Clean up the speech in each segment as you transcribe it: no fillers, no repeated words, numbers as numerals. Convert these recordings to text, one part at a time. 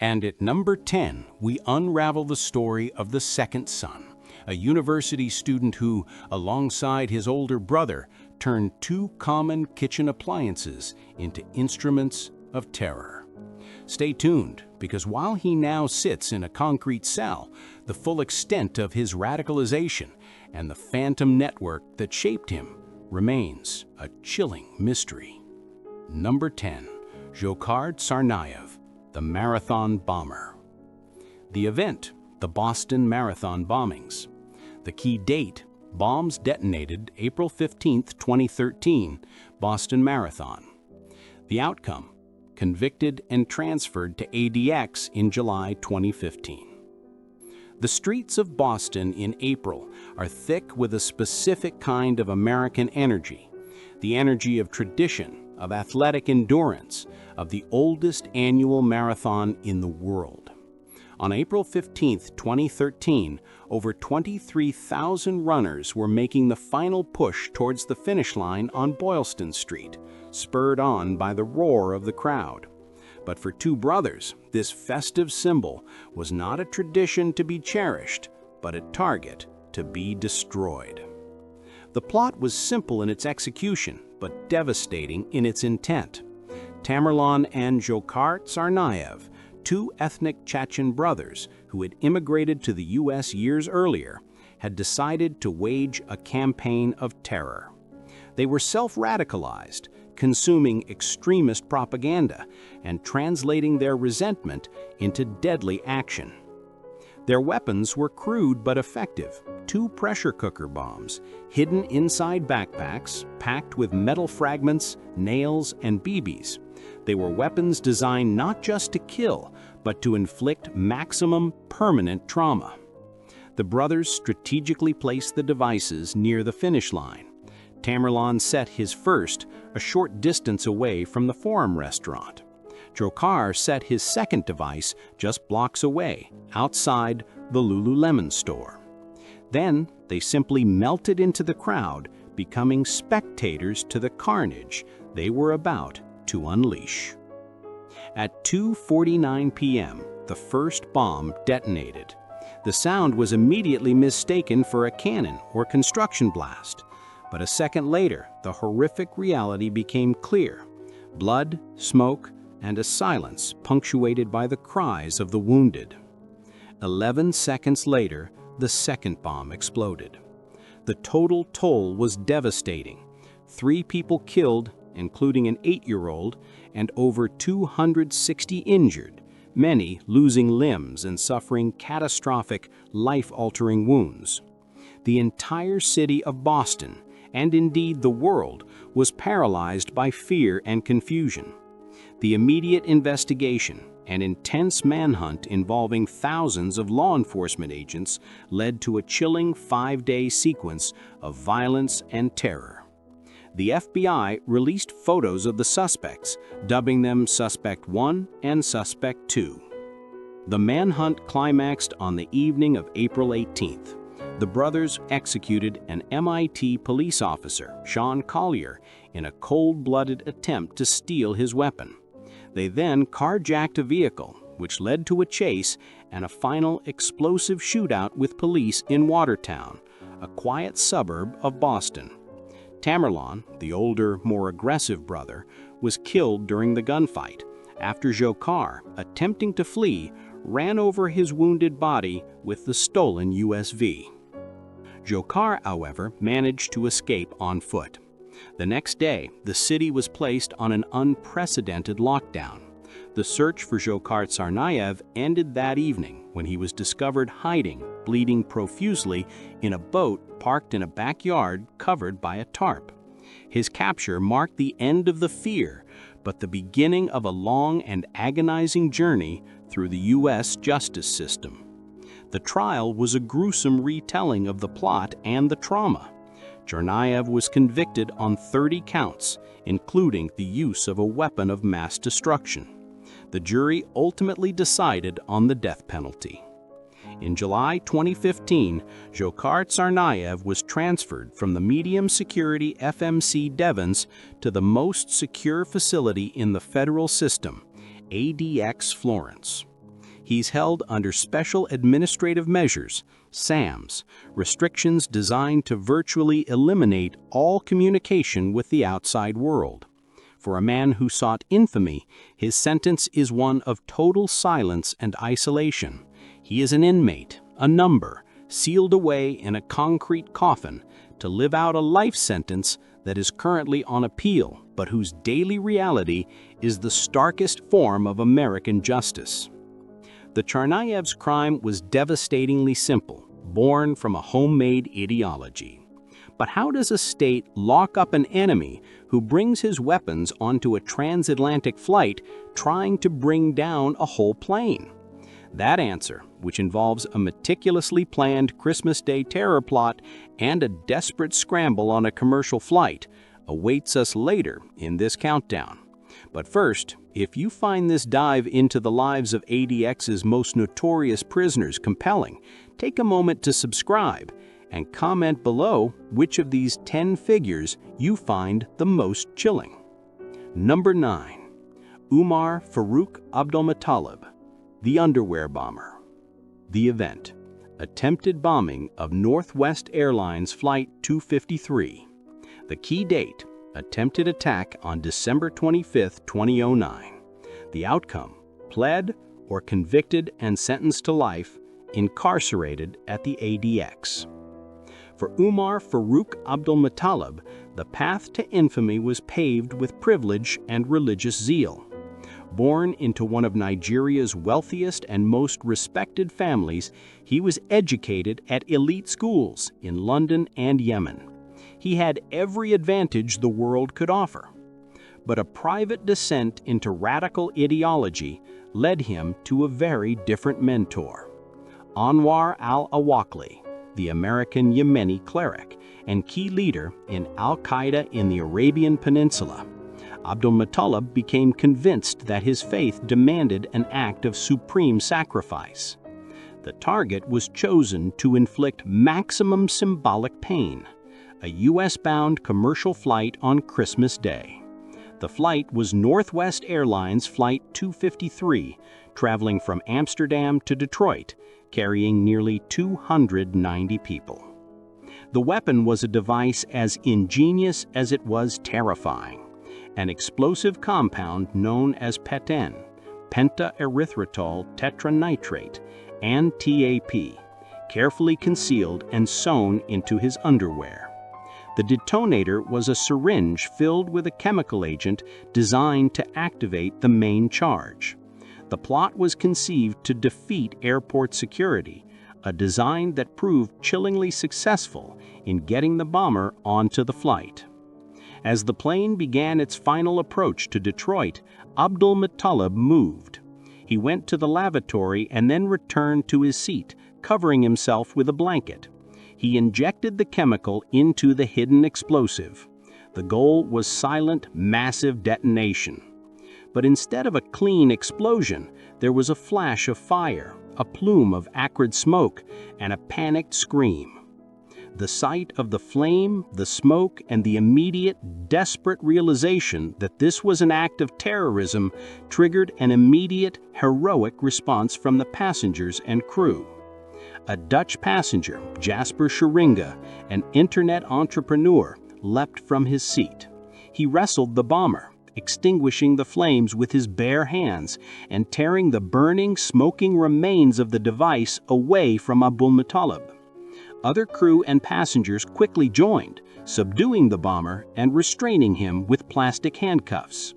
And at number 10, we unravel the story of the second son, a university student who, alongside his older brother, turned two common kitchen appliances into instruments of terror. Stay tuned, because while he now sits in a concrete cell, the full extent of his radicalization and the phantom network that shaped him remains a chilling mystery. Number 10. Dzhokhar Tsarnaev, the Marathon Bomber. The event, the Boston Marathon bombings. The key date, bombs detonated April 15, 2013, Boston Marathon. The outcome, convicted and transferred to ADX in July 2015. The streets of Boston in April are thick with a specific kind of American energy, the energy of tradition, of athletic endurance, of the oldest annual marathon in the world. On April 15, 2013, over 23,000 runners were making the final push towards the finish line on Boylston Street, spurred on by the roar of the crowd. But for two brothers, this festive symbol was not a tradition to be cherished, but a target to be destroyed. The plot was simple in its execution, but devastating in its intent. Tamerlan and Dzhokhar Tsarnaev, two ethnic Chechen brothers who had immigrated to the U.S. years earlier, had decided to wage a campaign of terror. They were self-radicalized, consuming extremist propaganda and translating their resentment into deadly action. Their weapons were crude but effective, two pressure cooker bombs, hidden inside backpacks, packed with metal fragments, nails, and BBs. They were weapons designed not just to kill, but to inflict maximum permanent trauma. The brothers strategically placed the devices near the finish line. Tamerlan set his first a short distance away from the Forum restaurant. Dzhokhar set his second device just blocks away, outside the Lululemon store. Then they simply melted into the crowd, becoming spectators to the carnage they were about to unleash. At 2:49 p.m., the first bomb detonated. The sound was immediately mistaken for a cannon or construction blast. But a second later, the horrific reality became clear. Blood, smoke, and a silence punctuated by the cries of the wounded. 11 seconds later, the second bomb exploded. The total toll was devastating. 3 people killed, including an 8-year-old, and over 260 injured, many losing limbs and suffering catastrophic, life-altering wounds. The entire city of Boston, and indeed the world, was paralyzed by fear and confusion. The immediate investigation and intense manhunt involving thousands of law enforcement agents led to a chilling 5-day sequence of violence and terror. The FBI released photos of the suspects, dubbing them Suspect 1 and Suspect 2. The manhunt climaxed on the evening of April 18th. The brothers executed an MIT police officer, Sean Collier, in a cold-blooded attempt to steal his weapon. They then carjacked a vehicle, which led to a chase and a final explosive shootout with police in Watertown, a quiet suburb of Boston. Tamerlan, the older, more aggressive brother, was killed during the gunfight after Dzhokhar, attempting to flee, ran over his wounded body with the stolen USV. Dzhokhar, however, managed to escape on foot. The next day, the city was placed on an unprecedented lockdown. The search for Dzhokhar Tsarnaev ended that evening when he was discovered hiding, bleeding profusely, in a boat parked in a backyard covered by a tarp. His capture marked the end of the fear, but the beginning of a long and agonizing journey through the U.S. justice system. The trial was a gruesome retelling of the plot and the trauma. Tsarnaev was convicted on 30 counts, including the use of a weapon of mass destruction. The jury ultimately decided on the death penalty. In July 2015, Dzhokhar Tsarnaev was transferred from the medium-security FMC Devons to the most secure facility in the federal system, ADX Florence. He's held under Special Administrative Measures, SAMs, restrictions designed to virtually eliminate all communication with the outside world. For a man who sought infamy, his sentence is one of total silence and isolation. He is an inmate, a number, sealed away in a concrete coffin to live out a life sentence that is currently on appeal, but whose daily reality is the starkest form of American justice. The Tsarnaev's crime was devastatingly simple, born from a homemade ideology. But how does a state lock up an enemy who brings his weapons onto a transatlantic flight trying to bring down a whole plane? That answer, which involves a meticulously planned Christmas Day terror plot and a desperate scramble on a commercial flight, awaits us later in this countdown. But first, if you find this dive into the lives of ADX's most notorious prisoners compelling, take a moment to subscribe and comment below which of these 10 figures you find the most chilling. Number 9. Umar Farouk Abdulmutallab, the underwear bomber. The event: attempted bombing of Northwest Airlines Flight 253. The key date: attempted attack on December 25, 2009. The outcome: pled or convicted and sentenced to life, incarcerated at the ADX. For Umar Farouk Abdulmutallab, the path to infamy was paved with privilege and religious zeal. Born into one of Nigeria's wealthiest and most respected families, he was educated at elite schools in London and Yemen. He had every advantage the world could offer. But a private descent into radical ideology led him to a very different mentor. Anwar al-Awlaki, the American Yemeni cleric and key leader in Al-Qaeda in the Arabian Peninsula, Abdulmutallab became convinced that his faith demanded an act of supreme sacrifice. The target was chosen to inflict maximum symbolic pain: a U.S.-bound commercial flight on Christmas Day. The flight was Northwest Airlines Flight 253, traveling from Amsterdam to Detroit, carrying nearly 290 people. The weapon was a device as ingenious as it was terrifying: an explosive compound known as PETN, pentaerythritol tetranitrate, and TAP, carefully concealed and sewn into his underwear. The detonator was a syringe filled with a chemical agent designed to activate the main charge. The plot was conceived to defeat airport security, a design that proved chillingly successful in getting the bomber onto the flight. As the plane began its final approach to Detroit, Abdulmutallab moved. He went to the lavatory and then returned to his seat, covering himself with a blanket. He injected the chemical into the hidden explosive. The goal was silent, massive detonation. But instead of a clean explosion, there was a flash of fire, a plume of acrid smoke, and a panicked scream. The sight of the flame, the smoke, and the immediate, desperate realization that this was an act of terrorism triggered an immediate, heroic response from the passengers and crew. A Dutch passenger, Jasper Scheringa, an internet entrepreneur, leapt from his seat. He wrestled the bomber, extinguishing the flames with his bare hands and tearing the burning, smoking remains of the device away from Abdulmutallab. Other crew and passengers quickly joined, subduing the bomber and restraining him with plastic handcuffs.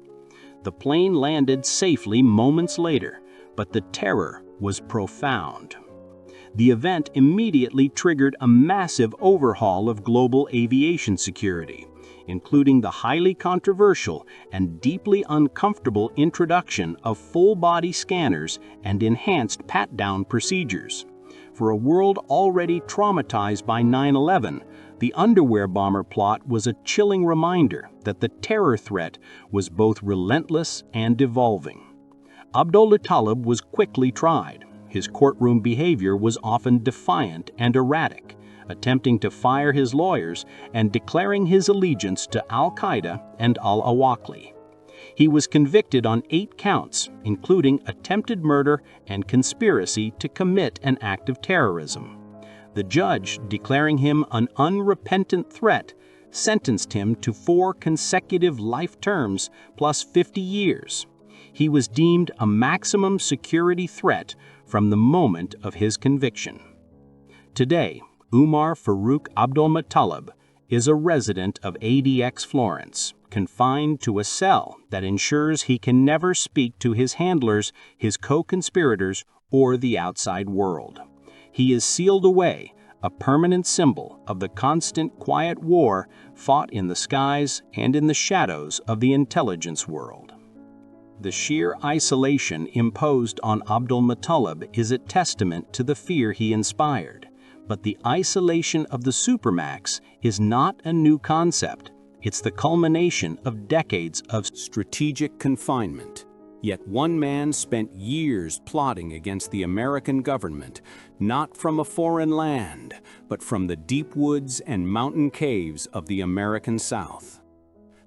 The plane landed safely moments later, but the terror was profound. The event immediately triggered a massive overhaul of global aviation security, including the highly controversial and deeply uncomfortable introduction of full-body scanners and enhanced pat-down procedures. For a world already traumatized by 9/11, the underwear bomber plot was a chilling reminder that the terror threat was both relentless and evolving. Abdulmutallab was quickly tried. His courtroom behavior was often defiant and erratic, attempting to fire his lawyers and declaring his allegiance to Al-Qaeda and al-Awlaki. He was convicted on 8 counts, including attempted murder and conspiracy to commit an act of terrorism. The judge, declaring him an unrepentant threat, sentenced him to 4 consecutive life terms plus 50 years. He was deemed a maximum security threat from the moment of his conviction. Today, Umar Farouk Abdulmutallab is a resident of ADX Florence, confined to a cell that ensures he can never speak to his handlers, his co-conspirators, or the outside world. He is sealed away, a permanent symbol of the constant quiet war fought in the skies and in the shadows of the intelligence world. The sheer isolation imposed on Abdulmutallab is a testament to the fear he inspired. But the isolation of the Supermax is not a new concept. It's the culmination of decades of strategic confinement. Yet one man spent years plotting against the American government, not from a foreign land, but from the deep woods and mountain caves of the American South.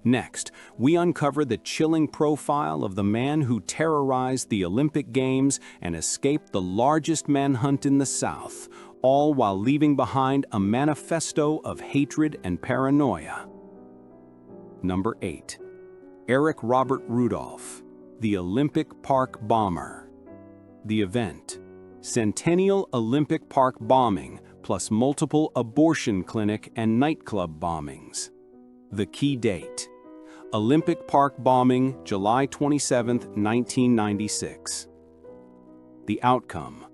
Next, we uncover the chilling profile of the man who terrorized the Olympic Games and escaped the largest manhunt in the South, all while leaving behind a manifesto of hatred and paranoia. Number 8. Eric Robert Rudolph, the Olympic Park Bomber. The event: Centennial Olympic Park bombing plus multiple abortion clinic and nightclub bombings. The key date: Olympic Park bombing, July 27, 1996. The outcome: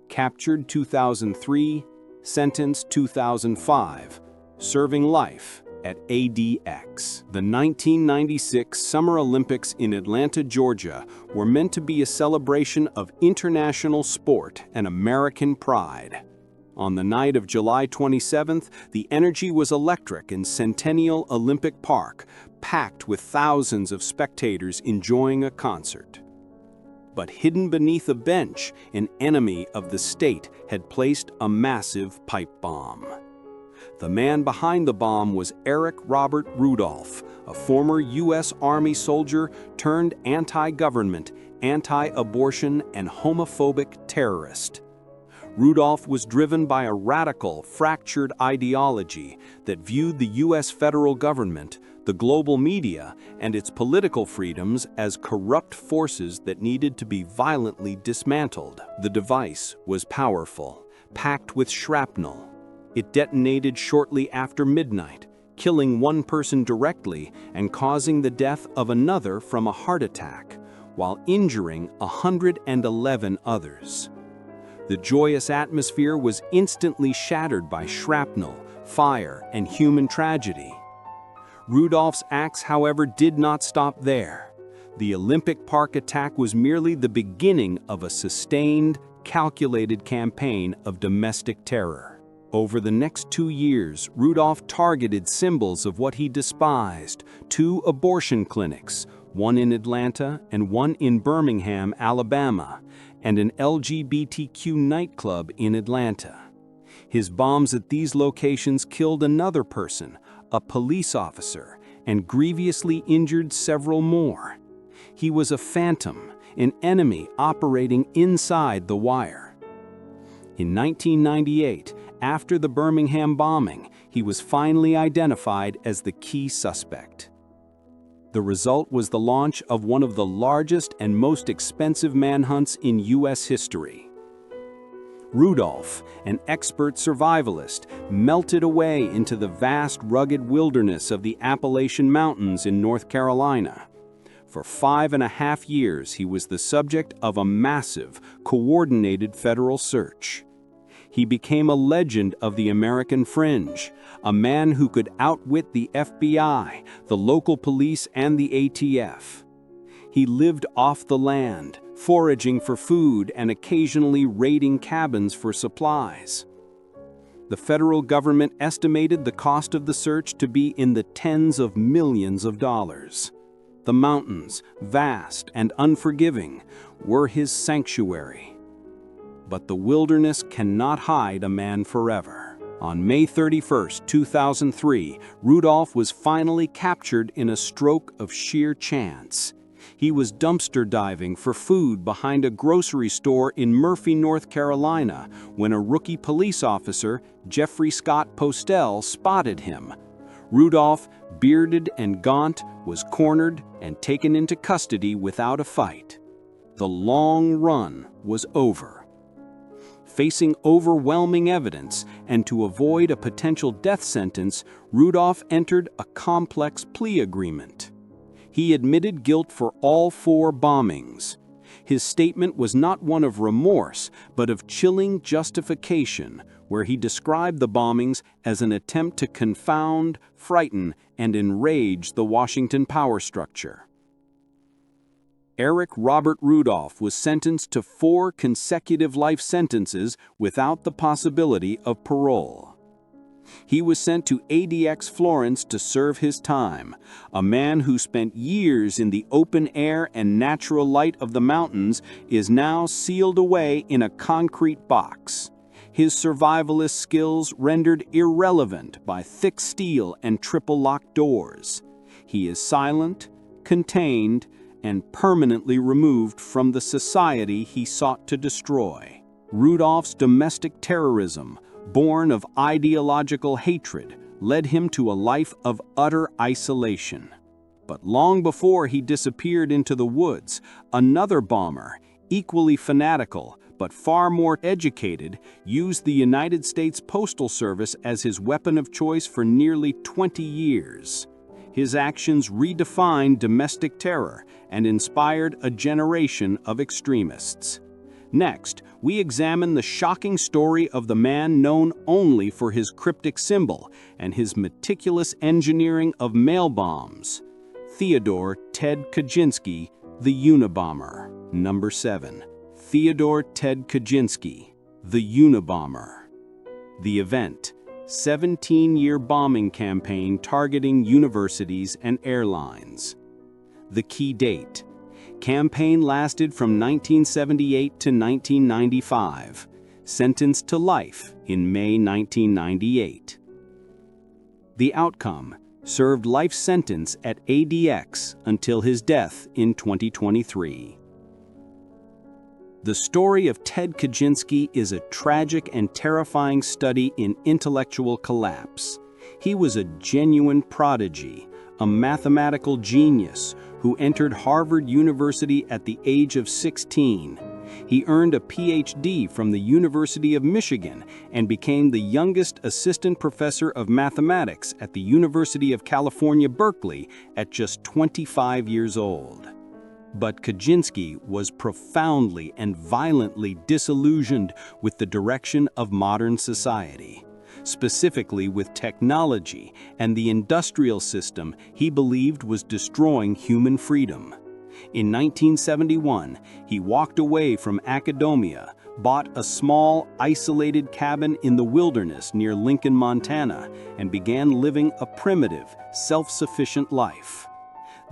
captured 2003, sentenced 2005, serving life at ADX. The 1996 Summer Olympics in Atlanta, Georgia were meant to be a celebration of international sport and American pride. On the night of July 27th, the energy was electric in Centennial Olympic Park, packed with thousands of spectators enjoying a concert. But hidden beneath a bench, an enemy of the state had placed a massive pipe bomb. The man behind the bomb was Eric Robert Rudolph, a former U.S. Army soldier turned anti-government, anti-abortion, and homophobic terrorist. Rudolph was driven by a radical, fractured ideology that viewed the U.S. federal government, the global media, and its political freedoms as corrupt forces that needed to be violently dismantled. The device was powerful, packed with shrapnel. It detonated shortly after midnight, killing one person directly and causing the death of another from a heart attack, while injuring 111 others. The joyous atmosphere was instantly shattered by shrapnel, fire, and human tragedy. Rudolph's acts, however, did not stop there. The Olympic Park attack was merely the beginning of a sustained, calculated campaign of domestic terror. Over the next 2 years, Rudolph targeted symbols of what he despised: 2 abortion clinics, one in Atlanta and one in Birmingham, Alabama, and an LGBTQ nightclub in Atlanta. His bombs at these locations killed another person, a police officer, and grievously injured several more. He was a phantom, an enemy operating inside the wire. In 1998, after the Birmingham bombing, he was finally identified as the key suspect. The result was the launch of one of the largest and most expensive manhunts in U.S. history. Rudolph, an expert survivalist, melted away into the vast, rugged wilderness of the Appalachian Mountains in North Carolina. For 5.5 years, he was the subject of a massive, coordinated federal search. He became a legend of the American fringe, a man who could outwit the FBI, the local police, and the ATF. He lived off the land, foraging for food and occasionally raiding cabins for supplies. The federal government estimated the cost of the search to be in the tens of millions of dollars. The mountains, vast and unforgiving, were his sanctuary. But the wilderness cannot hide a man forever. On May 31, 2003, Rudolph was finally captured in a stroke of sheer chance. He was dumpster diving for food behind a grocery store in Murphy, North Carolina, when a rookie police officer, Jeffrey Scott Postel, spotted him. Rudolph, bearded and gaunt, was cornered and taken into custody without a fight. The long run was over. Facing overwhelming evidence and to avoid a potential death sentence, Rudolph entered a complex plea agreement. He admitted guilt for all 4 bombings. His statement was not one of remorse, but of chilling justification, where he described the bombings as an attempt to confound, frighten, and enrage the Washington power structure. Eric Robert Rudolph was sentenced to 4 consecutive life sentences without the possibility of parole. He was sent to ADX Florence to serve his time. A man who spent years in the open air and natural light of the mountains is now sealed away in a concrete box. His survivalist skills rendered irrelevant by thick steel and triple-locked doors. He is silent, contained, and permanently removed from the society he sought to destroy. Rudolph's domestic terrorism, born of ideological hatred, led him to a life of utter isolation. But long before he disappeared into the woods, another bomber, equally fanatical but far more educated, used the United States Postal Service as his weapon of choice for nearly 20 years. His actions redefined domestic terror and inspired a generation of extremists. Next, we examine the shocking story of the man known only for his cryptic symbol and his meticulous engineering of mail bombs. Theodore Ted Kaczynski, the Unabomber. Number 7. Theodore Ted Kaczynski, the Unabomber. The event: 17-year bombing campaign targeting universities and airlines. The key date: campaign lasted from 1978 to 1995. Sentenced to life in May 1998. The outcome: served life sentence at ADX until his death in 2023. The story of Ted Kaczynski is a tragic and terrifying study in intellectual collapse. He was a genuine prodigy, a mathematical genius who entered Harvard University at the age of 16. He earned a PhD from the University of Michigan and became the youngest assistant professor of mathematics at the University of California, Berkeley, at just 25 years old. But Kaczynski was profoundly and violently disillusioned with the direction of modern society, specifically with technology and the industrial system he believed was destroying human freedom. In 1971, he walked away from academia, bought a small, isolated cabin in the wilderness near Lincoln, Montana, and began living a primitive, self-sufficient life.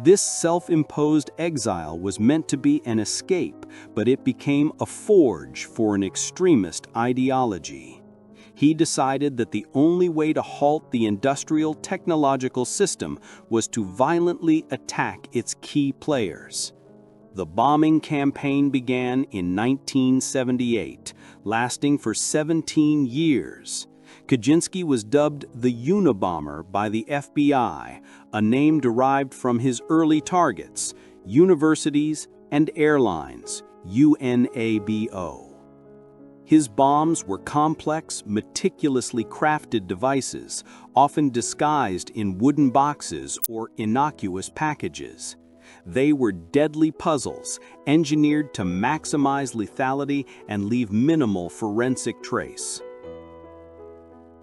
This self-imposed exile was meant to be an escape, but it became a forge for an extremist ideology. He decided that the only way to halt the industrial technological system was to violently attack its key players. The bombing campaign began in 1978, lasting for 17 years. Kaczynski was dubbed the Unabomber by the FBI, a name derived from his early targets, universities and airlines, UNABO. His bombs were complex, meticulously crafted devices, often disguised in wooden boxes or innocuous packages. They were deadly puzzles, engineered to maximize lethality and leave minimal forensic trace.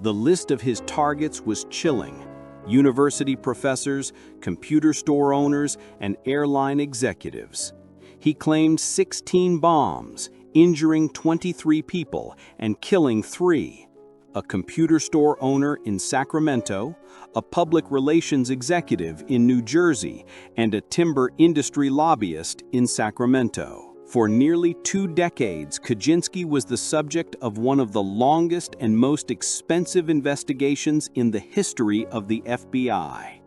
The list of his targets was chilling: university professors, computer store owners, and airline executives. He claimed 16 bombs, injuring 23 people and killing 3. A computer store owner in Sacramento, a public relations executive in New Jersey, and a timber industry lobbyist in Sacramento. For nearly 2 decades, Kaczynski was the subject of one of the longest and most expensive investigations in the history of the FBI.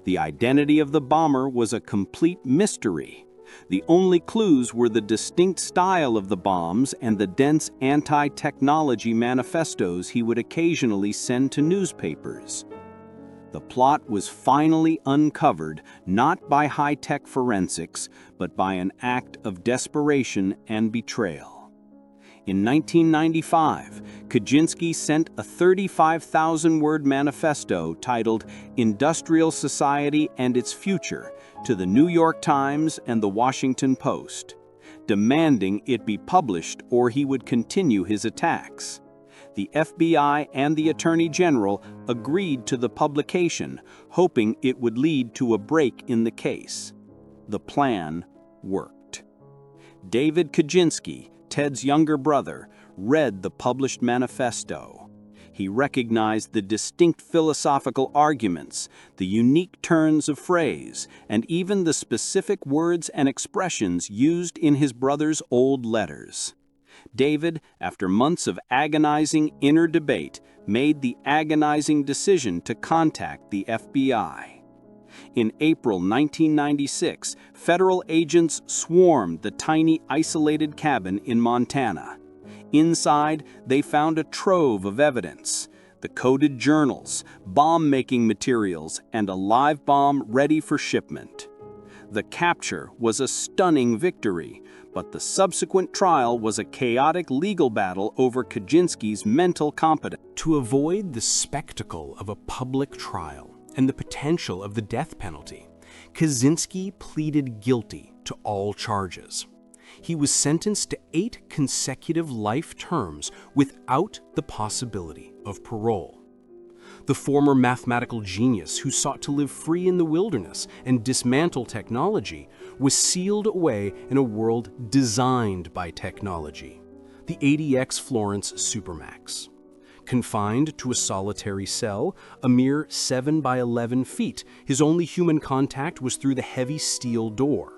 The identity of the bomber was a complete mystery. The only clues were the distinct style of the bombs and the dense anti-technology manifestos he would occasionally send to newspapers. The plot was finally uncovered not by high-tech forensics, but by an act of desperation and betrayal. In 1995, Kaczynski sent a 35,000-word manifesto titled Industrial Society and Its Future to the New York Times and the Washington Post, demanding it be published or he would continue his attacks. The FBI and the Attorney General agreed to the publication, hoping it would lead to a break in the case. The plan worked. David Kaczynski, Ted's younger brother, read the published manifesto. He recognized the distinct philosophical arguments, the unique turns of phrase, and even the specific words and expressions used in his brother's old letters. David, after months of agonizing inner debate, made the agonizing decision to contact the FBI. In April 1996, federal agents swarmed the tiny isolated cabin in Montana. Inside, they found a trove of evidence: the coded journals, bomb-making materials, and a live bomb ready for shipment. The capture was a stunning victory, but the subsequent trial was a chaotic legal battle over Kaczynski's mental competence. To avoid the spectacle of a public trial and the potential of the death penalty, Kaczynski pleaded guilty to all charges. He was sentenced to 8 consecutive life terms without the possibility of parole. The former mathematical genius who sought to live free in the wilderness and dismantle technology was sealed away in a world designed by technology, the ADX Florence Supermax. Confined to a solitary cell, a mere 7 by 11 feet, his only human contact was through the heavy steel door.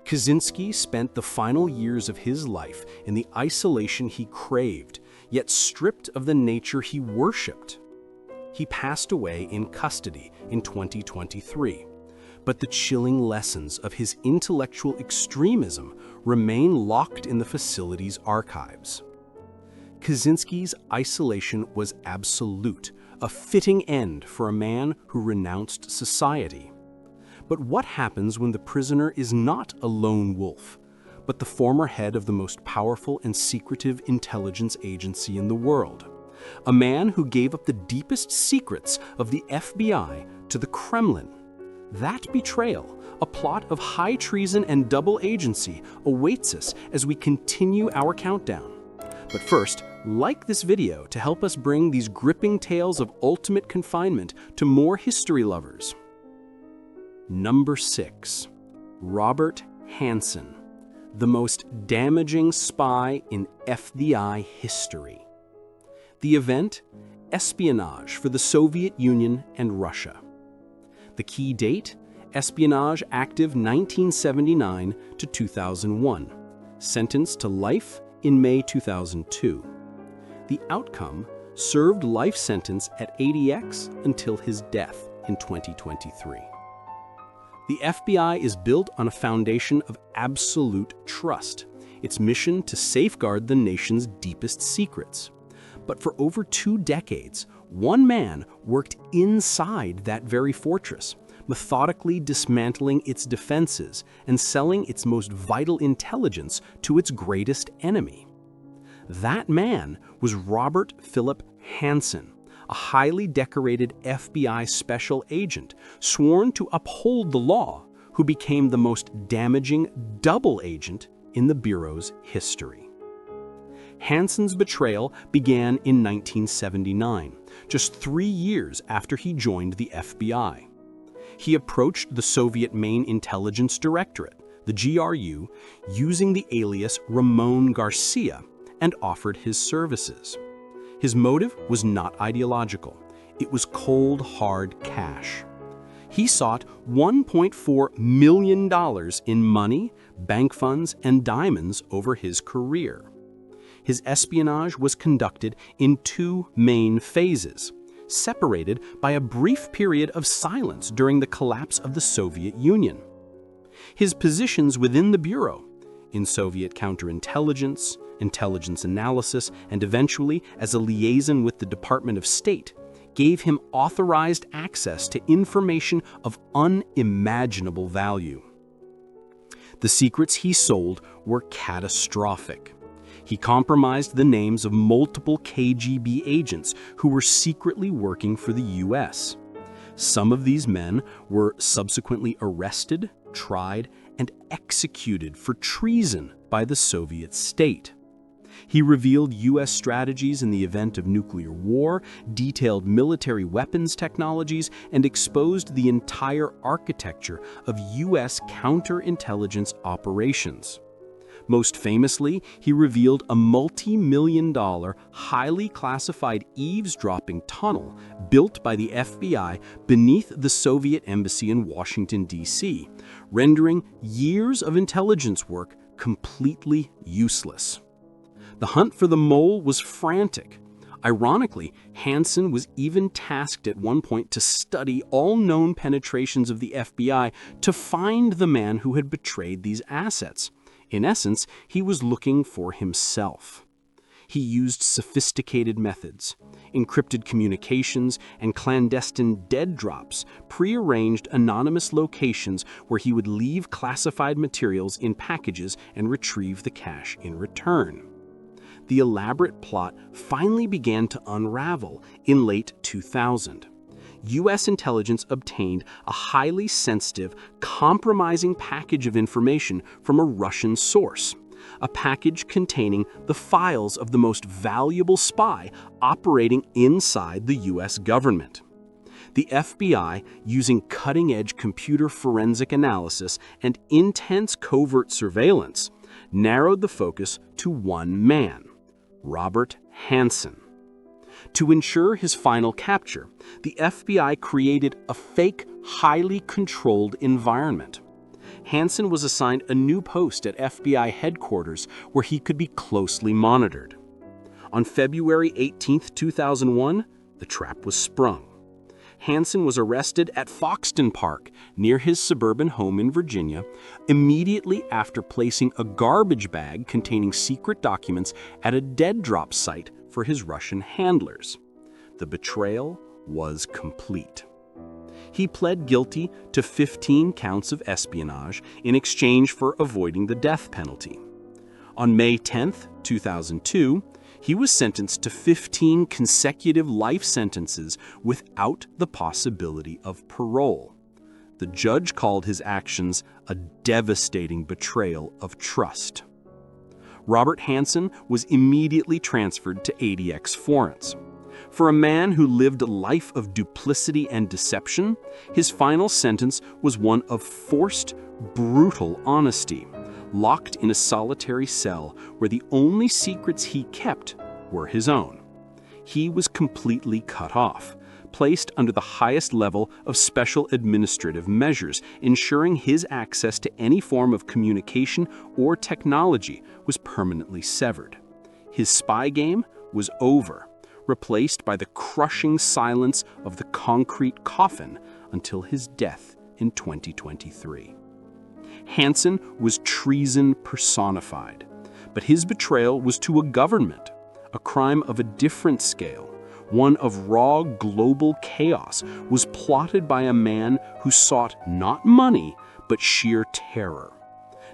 Kaczynski spent the final years of his life in the isolation he craved, yet stripped of the nature he worshipped. He passed away in custody in 2023, but the chilling lessons of his intellectual extremism remain locked in the facility's archives. Kaczynski's isolation was absolute, a fitting end for a man who renounced society. But what happens when the prisoner is not a lone wolf, but the former head of the most powerful and secretive intelligence agency in the world? A man who gave up the deepest secrets of the FBI to the Kremlin. That betrayal, a plot of high treason and double agency, awaits us as we continue our countdown. But first, like this video to help us bring these gripping tales of ultimate confinement to more history lovers. Number 6. Robert Hanssen, the most damaging spy in FBI history. The event? Espionage for the Soviet Union and Russia. The key date? Espionage active 1979 to 2001. Sentenced to life in May 2002. The outcome? Served life sentence at ADX until his death in 2023. The FBI is built on a foundation of absolute trust, its mission to safeguard the nation's deepest secrets. But for over 2 decades, one man worked inside that very fortress, methodically dismantling its defenses and selling its most vital intelligence to its greatest enemy. That man was Robert Philip Hanssen, a highly decorated FBI special agent sworn to uphold the law, who became the most damaging double agent in the Bureau's history. Hanssen's betrayal began in 1979, just 3 years after he joined the FBI. He approached the Soviet Main Intelligence Directorate, the GRU, using the alias Ramon Garcia, and offered his services. His motive was not ideological. It was cold, hard cash. He sought $1.4 million in money, bank funds, and diamonds over his career. His espionage was conducted in 2 main phases, separated by a brief period of silence during the collapse of the Soviet Union. His positions within the Bureau, in Soviet counterintelligence, intelligence analysis, and eventually as a liaison with the Department of State, gave him authorized access to information of unimaginable value. The secrets he sold were catastrophic. He compromised the names of multiple KGB agents who were secretly working for the US. Some of these men were subsequently arrested, tried, and executed for treason by the Soviet state. He revealed US strategies in the event of nuclear war, detailed military weapons technologies, and exposed the entire architecture of US counterintelligence operations. Most famously, he revealed a multi-million-dollar, highly classified eavesdropping tunnel built by the FBI beneath the Soviet embassy in Washington, D.C., rendering years of intelligence work completely useless. The hunt for the mole was frantic. Ironically, Hanssen was even tasked at one point to study all known penetrations of the FBI to find the man who had betrayed these assets. In essence, he was looking for himself. He used sophisticated methods, encrypted communications, and clandestine dead drops, prearranged anonymous locations where he would leave classified materials in packages and retrieve the cash in return. The elaborate plot finally began to unravel in late 2000. U.S. intelligence obtained a highly sensitive, compromising package of information from a Russian source, a package containing the files of the most valuable spy operating inside the U.S. government. The FBI, using cutting-edge computer forensic analysis and intense covert surveillance, narrowed the focus to one man, Robert Hanssen. To ensure his final capture, the FBI created a fake, highly controlled environment. Hanssen was assigned a new post at FBI headquarters where he could be closely monitored. On February 18, 2001, the trap was sprung. Hanssen was arrested at Foxton Park, near his suburban home in Virginia, immediately after placing a garbage bag containing secret documents at a dead drop site for his Russian handlers. The betrayal was complete. He pled guilty to 15 counts of espionage in exchange for avoiding the death penalty. On May 10, 2002, he was sentenced to 15 consecutive life sentences without the possibility of parole. The judge called his actions a devastating betrayal of trust. Robert Hanssen was immediately transferred to ADX Florence. For a man who lived a life of duplicity and deception, his final sentence was one of forced, brutal honesty, locked in a solitary cell where the only secrets he kept were his own. He was completely cut off, placed under the highest level of special administrative measures, ensuring his access to any form of communication or technology was permanently severed. His spy game was over, replaced by the crushing silence of the concrete coffin until his death in 2023. Hanssen was treason personified, but his betrayal was to a government, a crime of a different scale. One of raw global chaos was plotted by a man who sought not money, but sheer terror.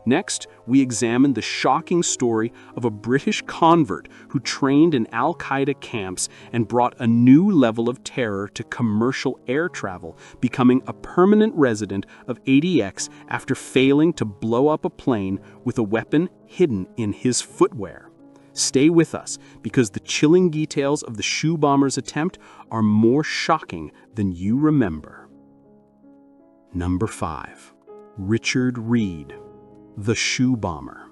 Next, we examine the shocking story of a British convert who trained in Al-Qaeda camps and brought a new level of terror to commercial air travel, becoming a permanent resident of ADX after failing to blow up a plane with a weapon hidden in his footwear. Stay with us, because the chilling details of the shoe bomber's attempt are more shocking than you remember. Number 5. Richard Reid, the shoe bomber.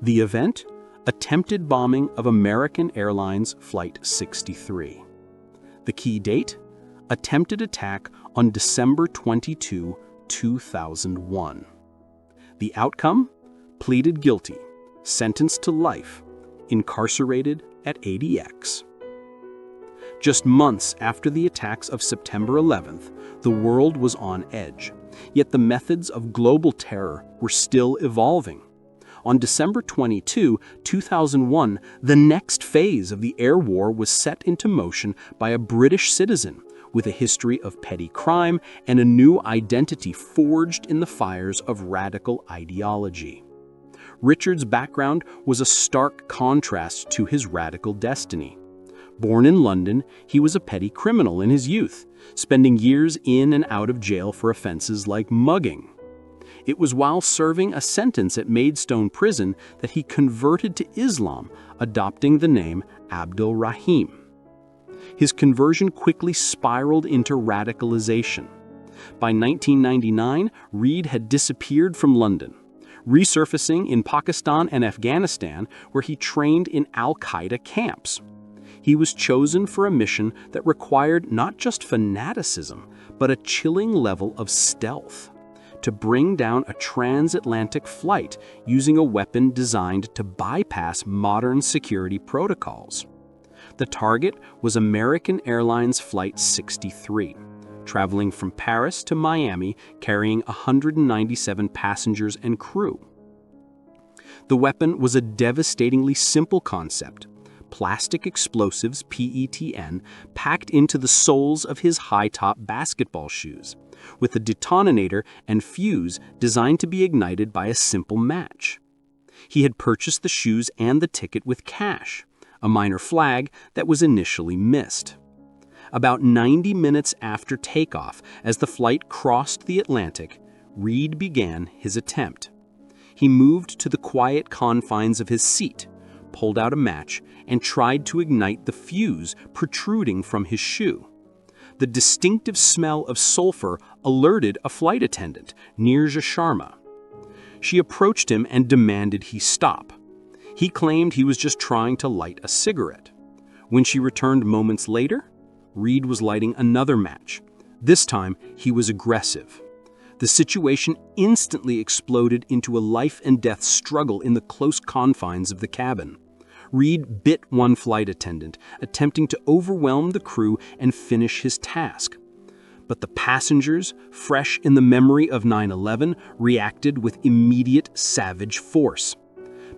The event? Attempted bombing of American Airlines Flight 63. The key date? Attempted attack on December 22, 2001. The outcome? Pleaded guilty, sentenced to life, incarcerated at ADX. Just months after the attacks of September 11th, the world was on edge. Yet the methods of global terror were still evolving. On December 22, 2001, the next phase of the air war was set into motion by a British citizen with a history of petty crime and a new identity forged in the fires of radical ideology. Richard's background was a stark contrast to his radical destiny. Born in London, he was a petty criminal in his youth, spending years in and out of jail for offenses like mugging. It was while serving a sentence at Maidstone Prison that he converted to Islam, adopting the name Abdul Rahim. His conversion quickly spiraled into radicalization. By 1999, Reid had disappeared from London, resurfacing in Pakistan and Afghanistan, where he trained in Al-Qaeda camps. He was chosen for a mission that required not just fanaticism, but a chilling level of stealth, to bring down a transatlantic flight using a weapon designed to bypass modern security protocols. The target was American Airlines Flight 63, traveling from Paris to Miami carrying 197 passengers and crew. The weapon was a devastatingly simple concept: plastic explosives, PETN, packed into the soles of his high-top basketball shoes, with a detonator and fuse designed to be ignited by a simple match. He had purchased the shoes and the ticket with cash, a minor flag that was initially missed. About 90 minutes after takeoff, as the flight crossed the Atlantic, Reid began his attempt. He moved to the quiet confines of his seat, pulled out a match, and tried to ignite the fuse protruding from his shoe. The distinctive smell of sulfur alerted a flight attendant, Nirja Sharma. She approached him and demanded he stop. He claimed he was just trying to light a cigarette. When she returned moments later, Reid was lighting another match. This time, he was aggressive. The situation instantly exploded into a life-and-death struggle in the close confines of the cabin. Reid bit one flight attendant, attempting to overwhelm the crew and finish his task. But the passengers, fresh in the memory of 9/11, reacted with immediate savage force.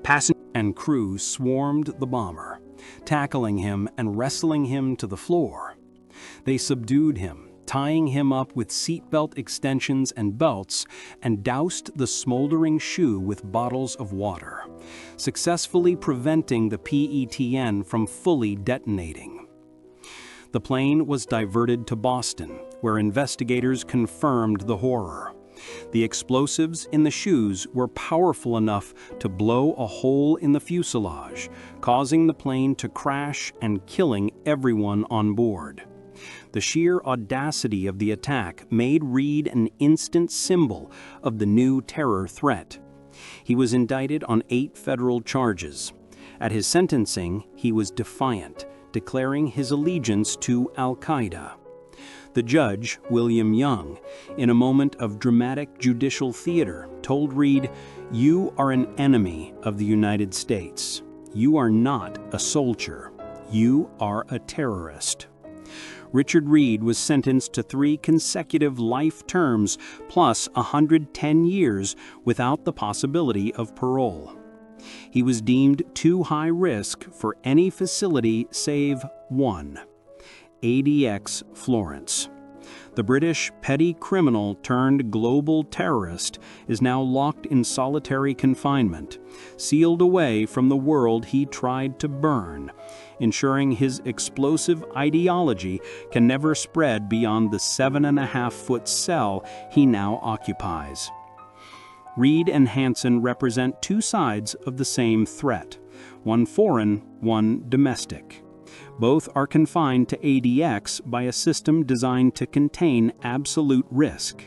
Passengers and crew swarmed the bomber, tackling him and wrestling him to the floor. They subdued him, tying him up with seatbelt extensions and belts, and doused the smoldering shoe with bottles of water, successfully preventing the PETN from fully detonating. The plane was diverted to Boston, where investigators confirmed the horror. The explosives in the shoes were powerful enough to blow a hole in the fuselage, causing the plane to crash and killing everyone on board. The sheer audacity of the attack made Reid an instant symbol of the new terror threat. He was indicted on 8 federal charges. At his sentencing, he was defiant, declaring his allegiance to Al-Qaeda. The judge, William Young, in a moment of dramatic judicial theater, told Reid, "You are an enemy of the United States. You are not a soldier. You are a terrorist." Richard Reid was sentenced to 3 consecutive life terms plus 110 years without the possibility of parole. He was deemed too high risk for any facility save one: ADX Florence. The British petty criminal turned global terrorist is now locked in solitary confinement, sealed away from the world he tried to burn, ensuring his explosive ideology can never spread beyond the 7.5-foot cell he now occupies. Reid and Hanssen represent 2 sides of the same threat, one foreign, one domestic. Both are confined to ADX by a system designed to contain absolute risk.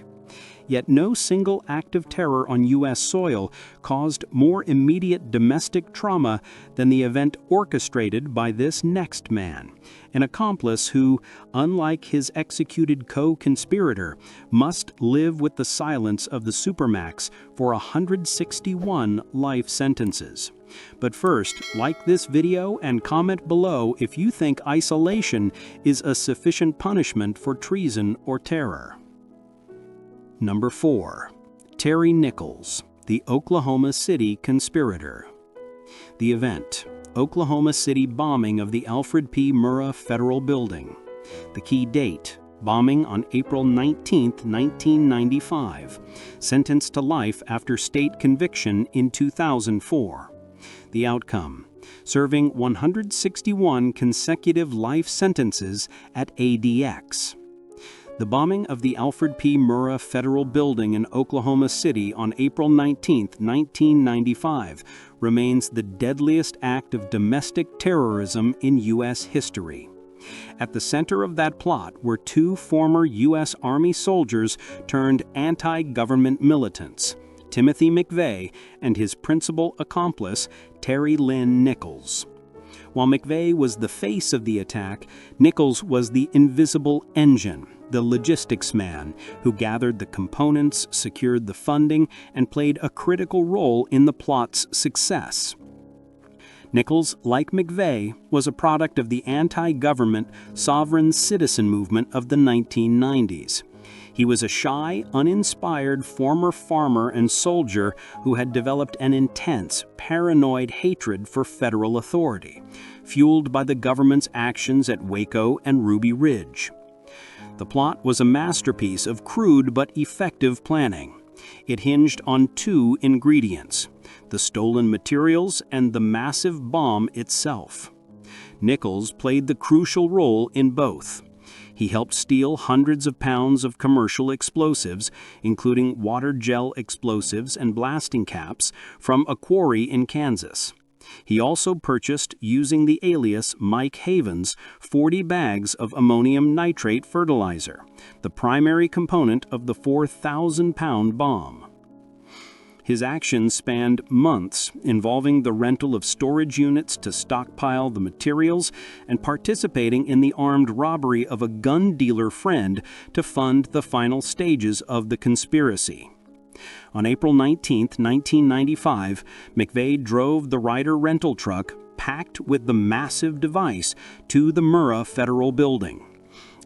Yet no single act of terror on U.S. soil caused more immediate domestic trauma than the event orchestrated by this next man, an accomplice who, unlike his executed co-conspirator, must live with the silence of the Supermax for 161 life sentences. But first, like this video and comment below if you think isolation is a sufficient punishment for treason or terror. Number 4. Terry Nichols, the Oklahoma City Conspirator. The event: Oklahoma City bombing of the Alfred P. Murrah Federal Building. The key date: bombing on April 19, 1995. Sentenced to life after state conviction in 2004. The outcome: serving 161 consecutive life sentences at ADX. The bombing of the Alfred P. Murrah Federal Building in Oklahoma City on April 19, 1995, remains the deadliest act of domestic terrorism in U.S. history. At the center of that plot were two former U.S. Army soldiers turned anti-government militants, Timothy McVeigh and his principal accomplice, Terry Nichols. While McVeigh was the face of the attack, Nichols was the invisible engine, the logistics man, who gathered the components, secured the funding, and played a critical role in the plot's success. Nichols, like McVeigh, was a product of the anti-government, sovereign citizen movement of the 1990s. He was a shy, uninspired former farmer and soldier who had developed an intense, paranoid hatred for federal authority, fueled by the government's actions at Waco and Ruby Ridge. The plot was a masterpiece of crude but effective planning. It hinged on two ingredients: the stolen materials and the massive bomb itself. Nichols played the crucial role in both. He helped steal hundreds of pounds of commercial explosives, including water gel explosives and blasting caps, from a quarry in Kansas. He also purchased, using the alias Mike Havens, 40 bags of ammonium nitrate fertilizer, the primary component of the 4,000-pound bomb. His actions spanned months, involving the rental of storage units to stockpile the materials and participating in the armed robbery of a gun dealer friend to fund the final stages of the conspiracy. On April 19, 1995, McVeigh drove the Ryder rental truck, packed with the massive device, to the Murrah Federal Building.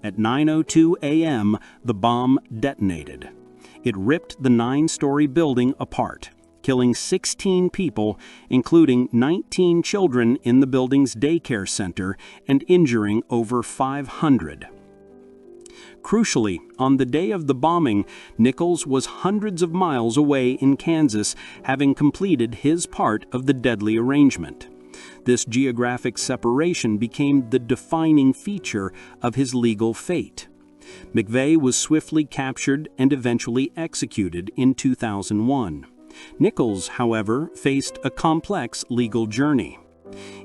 At 9:02 a.m., the bomb detonated. It ripped the 9-story building apart, killing 16 people, including 19 children in the building's daycare center, and injuring over 500. Crucially, on the day of the bombing, Nichols was hundreds of miles away in Kansas, having completed his part of the deadly arrangement. This geographic separation became the defining feature of his legal fate. McVeigh was swiftly captured and eventually executed in 2001. Nichols, however, faced a complex legal journey.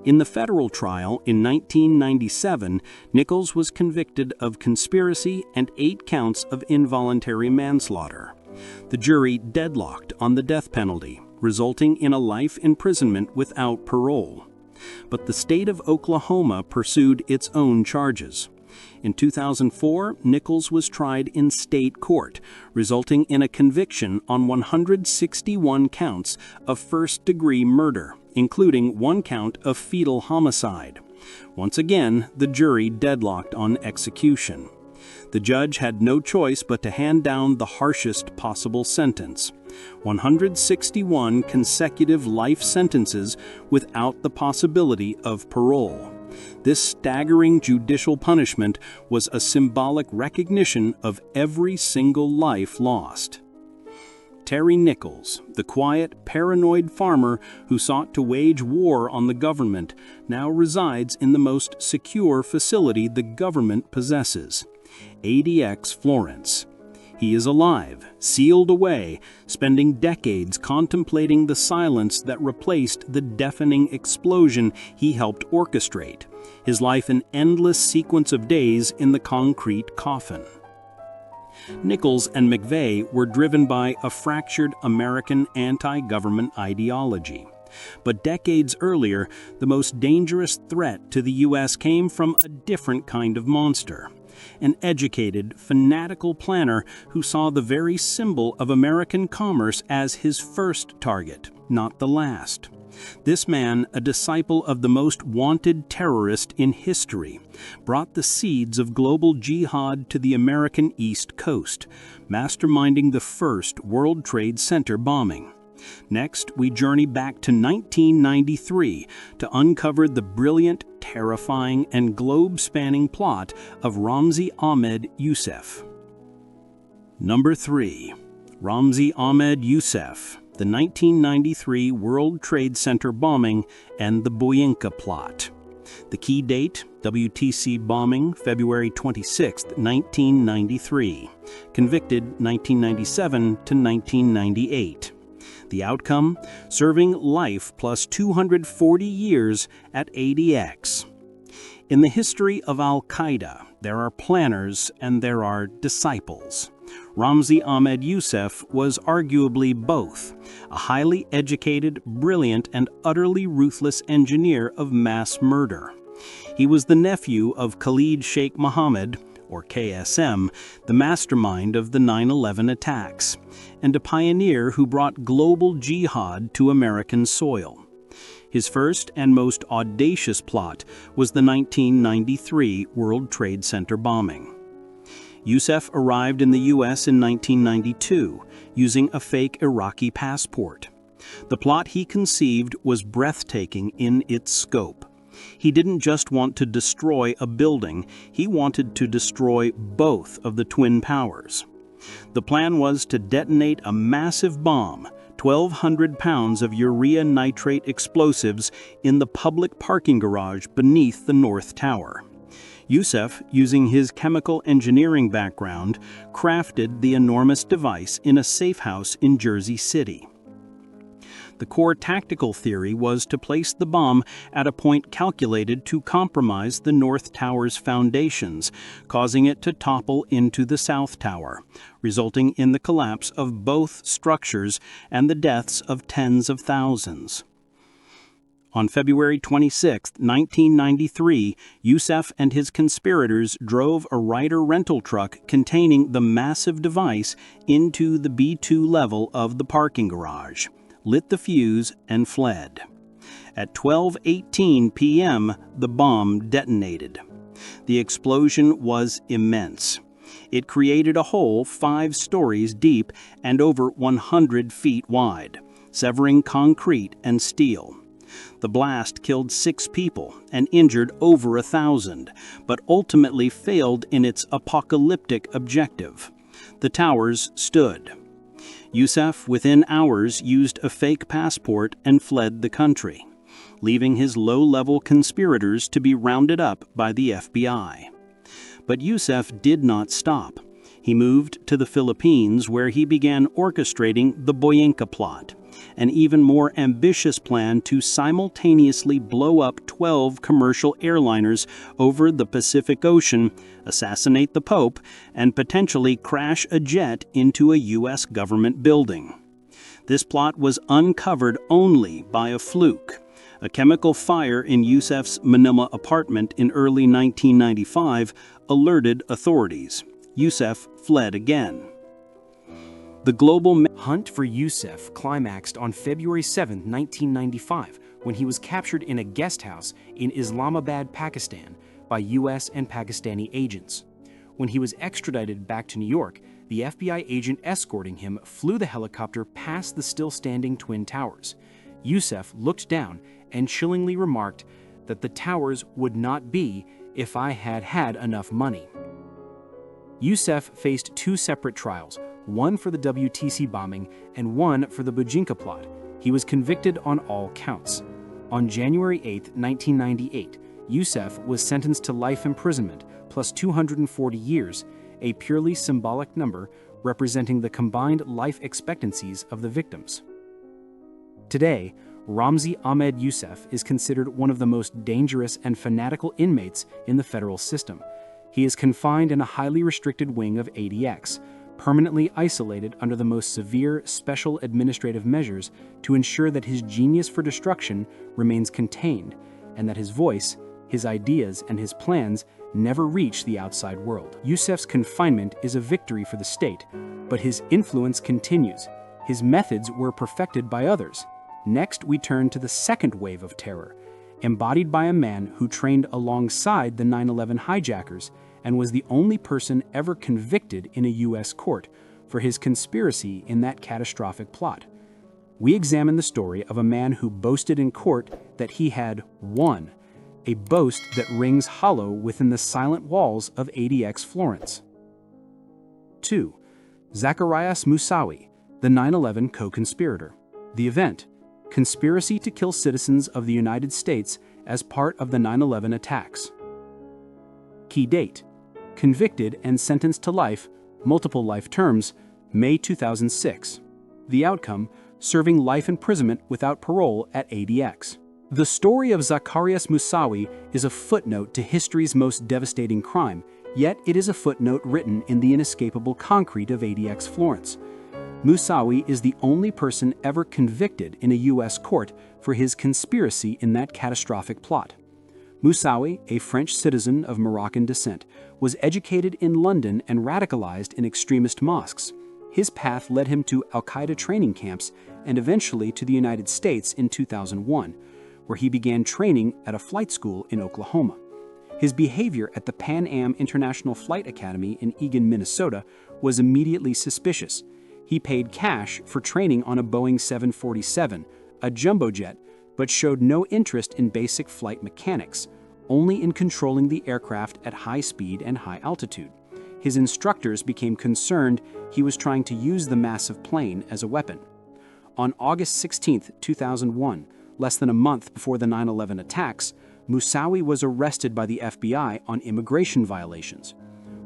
In the federal trial in 1997, Nichols was convicted of conspiracy and 8 counts of involuntary manslaughter. The jury deadlocked on the death penalty, resulting in a life imprisonment without parole. But the state of Oklahoma pursued its own charges. In 2004, Nichols was tried in state court, resulting in a conviction on 161 counts of first-degree murder, including 1 count of fetal homicide. Once again, the jury deadlocked on execution. The judge had no choice but to hand down the harshest possible sentence: 161 consecutive life sentences without the possibility of parole. This staggering judicial punishment was a symbolic recognition of every single life lost. Terry Nichols, the quiet, paranoid farmer who sought to wage war on the government, now resides in the most secure facility the government possesses, ADX Florence. He is alive, sealed away, spending decades contemplating the silence that replaced the deafening explosion he helped orchestrate, his life an endless sequence of days in the concrete coffin. Nichols and McVeigh were driven by a fractured American anti-government ideology. But decades earlier, the most dangerous threat to the U.S. came from a different kind of monster. An educated, fanatical planner who saw the very symbol of American commerce as his first target, not the last. This man, a disciple of the most wanted terrorist in history, brought the seeds of global jihad to the American East Coast, masterminding the first World Trade Center bombing. Next, we journey back to 1993 to uncover the brilliant, terrifying, and globe-spanning plot of Ramzi Ahmed Yousef. Number 3. Ramzi Ahmed Yousef, the 1993 World Trade Center bombing and the Buyinka plot. The key date, WTC bombing, February 26, 1993. Convicted 1997 to 1998. The outcome, serving life plus 240 years at ADX. In the history of Al-Qaeda, there are planners and there are disciples. Ramzi Ahmed Yousef was arguably both, a highly educated, brilliant, and utterly ruthless engineer of mass murder. He was the nephew of Khalid Sheikh Mohammed, or KSM, the mastermind of the 9/11 attacks, and a pioneer who brought global jihad to American soil. His first and most audacious plot was the 1993 World Trade Center bombing. Yousef arrived in the U.S. in 1992 using a fake Iraqi passport. The plot he conceived was breathtaking in its scope. He didn't just want to destroy a building, he wanted to destroy both of the twin powers. The plan was to detonate a massive bomb, 1,200 pounds of urea nitrate explosives, in the public parking garage beneath the North Tower. Yousef, using his chemical engineering background, crafted the enormous device in a safe house in Jersey City. The core tactical theory was to place the bomb at a point calculated to compromise the North Tower's foundations, causing it to topple into the South Tower, resulting in the collapse of both structures and the deaths of tens of thousands. On February 26, 1993, Yousef and his conspirators drove a Ryder rental truck containing the massive device into the B2 level of the parking garage, lit the fuse, and fled. At 12:18 p.m., the bomb detonated. The explosion was immense. It created a hole 5 stories deep and over 100 feet wide, severing concrete and steel. The blast killed 6 people and injured over 1,000, but ultimately failed in its apocalyptic objective. The towers stood. Yousef, within hours, used a fake passport and fled the country, leaving his low-level conspirators to be rounded up by the FBI. But Yousef did not stop. He moved to the Philippines, where he began orchestrating the Buyinka plot, an even more ambitious plan to simultaneously blow up 12 commercial airliners over the Pacific Ocean, assassinate the Pope, and potentially crash a jet into a U.S. government building. This plot was uncovered only by a fluke. A chemical fire in Yousef's Manila apartment in early 1995 alerted authorities. Yousef fled again. The global hunt for Yousef climaxed on February 7, 1995, when he was captured in a guest house in Islamabad, Pakistan, by U.S. and Pakistani agents. When he was extradited back to New York, the FBI agent escorting him flew the helicopter past the still-standing Twin Towers. Yousef looked down and chillingly remarked that the towers would not be if I had had enough money. Yousef faced 2 separate trials, one for the WTC bombing and one for the Buyinka plot. He was convicted on all counts. On January 8, 1998, Yousef was sentenced to life imprisonment plus 240 years, a purely symbolic number representing the combined life expectancies of the victims. Today, Ramzi Ahmed Yousef is considered one of the most dangerous and fanatical inmates in the federal system. He is confined in a highly restricted wing of ADX, permanently isolated under the most severe special administrative measures to ensure that his genius for destruction remains contained and that his voice, his ideas, and his plans never reach the outside world. Yousef's confinement is a victory for the state, but his influence continues. His methods were perfected by others. Next, we turn to the second wave of terror, embodied by a man who trained alongside the 9/11 hijackers and was the only person ever convicted in a U.S. court for his conspiracy in that catastrophic plot. We examine the story of a man who boasted in court that he had won, a boast that rings hollow within the silent walls of ADX Florence. 2. Zacarias Moussaoui, the 9/11 co-conspirator. The event: conspiracy to kill citizens of the United States as part of the 9/11 attacks. Key date: convicted and sentenced to life, multiple life terms, May 2006. The outcome: serving life imprisonment without parole at ADX. The story of Zacarias Moussaoui is a footnote to history's most devastating crime, yet it is a footnote written in the inescapable concrete of ADX Florence. Moussaoui is the only person ever convicted in a U.S. court for his conspiracy in that catastrophic plot. Moussaoui, a French citizen of Moroccan descent, was educated in London and radicalized in extremist mosques. His path led him to Al-Qaeda training camps and eventually to the United States in 2001, where he began training at a flight school in Oklahoma. His behavior at the Pan Am International Flight Academy in Eagan, Minnesota, was immediately suspicious. He paid cash for training on a Boeing 747, a jumbo jet, but showed no interest in basic flight mechanics, only in controlling the aircraft at high speed and high altitude. His instructors became concerned he was trying to use the massive plane as a weapon. On August 16, 2001, less than a month before the 9/11 attacks, Moussaoui was arrested by the FBI on immigration violations.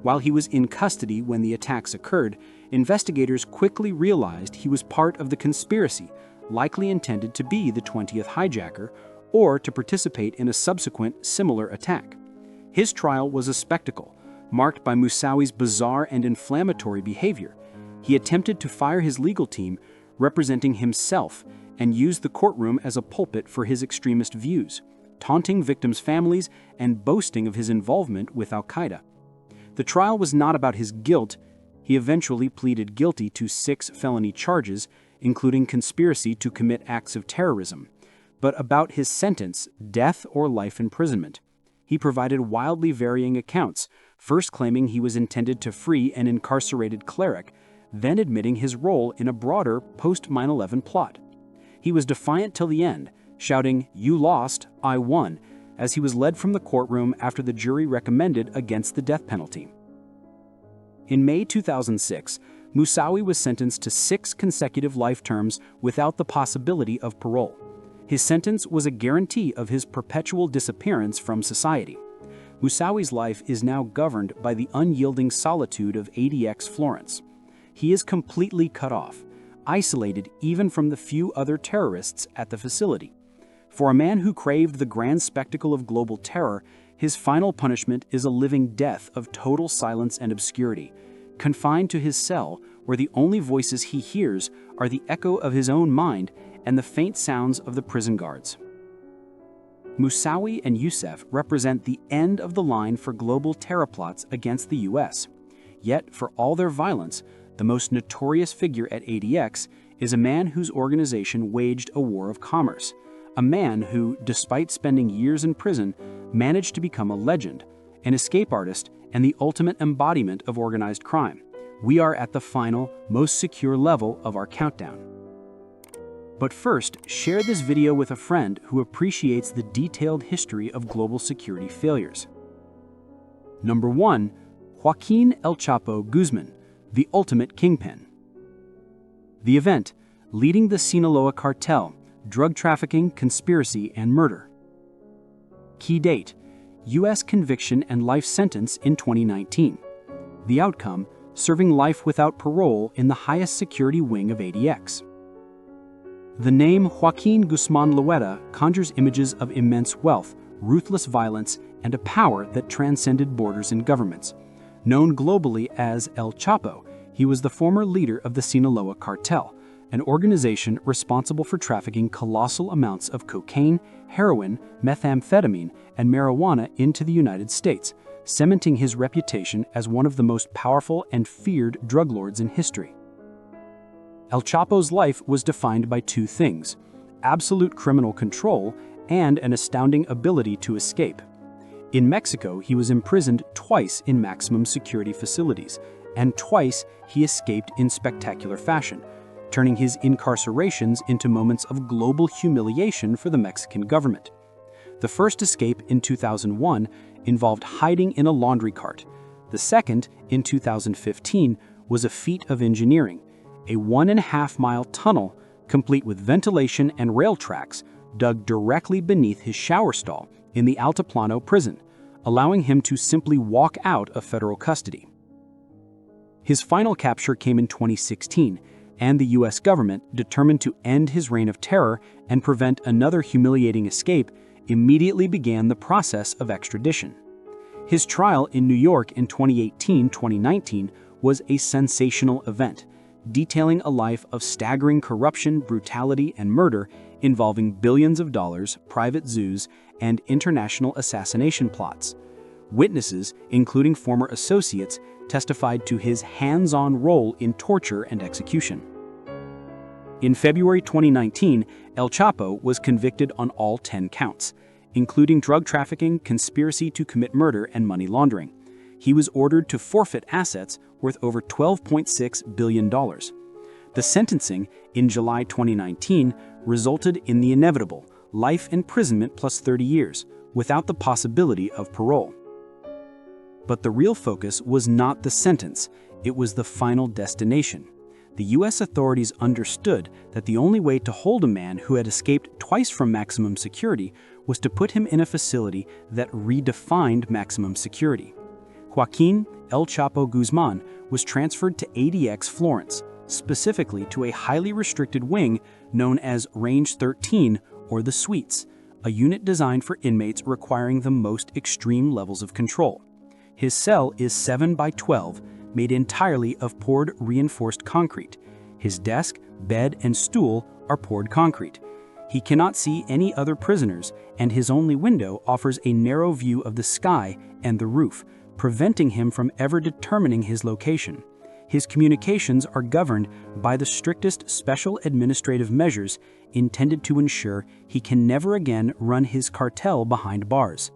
While he was in custody when the attacks occurred, investigators quickly realized he was part of the conspiracy, likely intended to be the 20th hijacker or to participate in a subsequent similar attack. His trial was a spectacle, marked by Moussaoui's bizarre and inflammatory behavior. He attempted to fire his legal team, representing himself, and used the courtroom as a pulpit for his extremist views, taunting victims' families and boasting of his involvement with Al-Qaeda. The trial was not about his guilt. He eventually pleaded guilty to 6 felony charges, including conspiracy to commit acts of terrorism, but about his sentence, death or life imprisonment. He provided wildly varying accounts, first claiming he was intended to free an incarcerated cleric, then admitting his role in a broader post-9/11 plot. He was defiant till the end, shouting, "You lost, I won," as he was led from the courtroom after the jury recommended against the death penalty. In May 2006, Moussaoui was sentenced to 6 consecutive life terms without the possibility of parole. His sentence was a guarantee of his perpetual disappearance from society. Moussaoui's life is now governed by the unyielding solitude of ADX Florence. He is completely cut off, isolated even from the few other terrorists at the facility. For a man who craved the grand spectacle of global terror, his final punishment is a living death of total silence and obscurity, confined to his cell where the only voices he hears are the echo of his own mind and the faint sounds of the prison guards. Moussaoui and Yousef represent the end of the line for global terror plots against the U.S. Yet, for all their violence, the most notorious figure at ADX is a man whose organization waged a war of commerce, a man who, despite spending years in prison, managed to become a legend, an escape artist, and the ultimate embodiment of organized crime. We are at the final, most secure level of our countdown. But first, share this video with a friend who appreciates the detailed history of global security failures. Number 1. Joaquin El Chapo Guzman, the ultimate kingpin. The event: leading the Sinaloa cartel, drug trafficking, conspiracy, and murder. Key date: U.S. conviction and life sentence in 2019. The outcome: serving life without parole in the highest security wing of ADX. The name Joaquin Guzman Loera conjures images of immense wealth, ruthless violence, and a power that transcended borders and governments. Known globally as El Chapo, he was the former leader of the Sinaloa cartel, an organization responsible for trafficking colossal amounts of cocaine, heroin, methamphetamine, and marijuana into the United States, cementing his reputation as one of the most powerful and feared drug lords in history. El Chapo's life was defined by 2 things: absolute criminal control and an astounding ability to escape. In Mexico, he was imprisoned twice in maximum security facilities, and twice he escaped in spectacular fashion, turning his incarcerations into moments of global humiliation for the Mexican government. The first escape in 2001 involved hiding in a laundry cart. The second, in 2015, was a feat of engineering, a 1.5-mile tunnel complete with ventilation and rail tracks dug directly beneath his shower stall in the Altiplano prison, allowing him to simply walk out of federal custody. His final capture came in 2016, and the U.S. government, determined to end his reign of terror and prevent another humiliating escape, immediately began the process of extradition. His trial in New York in 2018-2019 was a sensational event, detailing a life of staggering corruption, brutality, and murder involving billions of dollars, private zoos, and international assassination plots. Witnesses, including former associates, testified to his hands-on role in torture and execution. In February 2019, El Chapo was convicted on all 10 counts, including drug trafficking, conspiracy to commit murder, and money laundering. He was ordered to forfeit assets worth over $12.6 billion. The sentencing in July 2019 resulted in the inevitable life imprisonment plus 30 years, without the possibility of parole. But the real focus was not the sentence, it was the final destination. The U.S. authorities understood that the only way to hold a man who had escaped twice from maximum security was to put him in a facility that redefined maximum security. Joaquin El Chapo Guzman was transferred to ADX Florence, specifically to a highly restricted wing known as Range 13 or the Suites, a unit designed for inmates requiring the most extreme levels of control. His cell is 7 by 12, made entirely of poured reinforced concrete. His desk, bed, and stool are poured concrete. He cannot see any other prisoners, and his only window offers a narrow view of the sky and the roof, preventing him from ever determining his location. His communications are governed by the strictest special administrative measures intended to ensure he can never again run his cartel behind bars.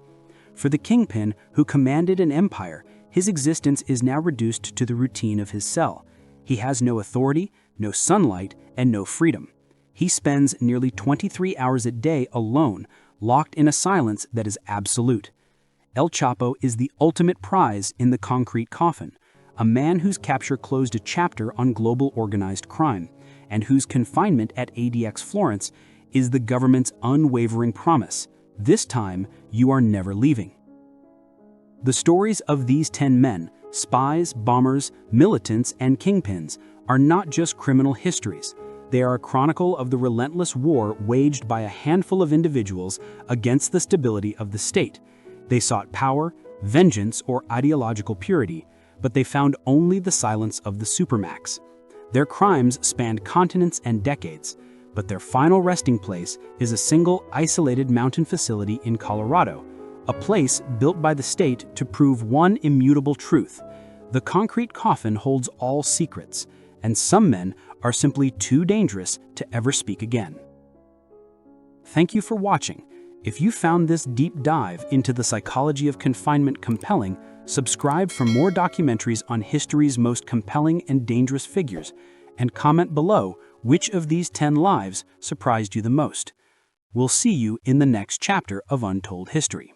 For the kingpin who commanded an empire, his existence is now reduced to the routine of his cell. He has no authority, no sunlight, and no freedom. He spends nearly 23 hours a day alone, locked in a silence that is absolute. El Chapo is the ultimate prize in the concrete coffin, a man whose capture closed a chapter on global organized crime, and whose confinement at ADX Florence is the government's unwavering promise. This time, you are never leaving. The stories of these 10 men, spies, bombers, militants, and kingpins, are not just criminal histories. They are a chronicle of the relentless war waged by a handful of individuals against the stability of the state. They sought power, vengeance, or ideological purity, but they found only the silence of the Supermax. Their crimes spanned continents and decades, but their final resting place is a single isolated mountain facility in Colorado, a place built by the state to prove one immutable truth: the concrete coffin holds all secrets, and some men are simply too dangerous to ever speak again. Thank you for watching. If you found this deep dive into the psychology of confinement compelling, subscribe for more documentaries on history's most compelling and dangerous figures, and comment below which of these 10 lives surprised you the most. We'll see you in the next chapter of Untold History.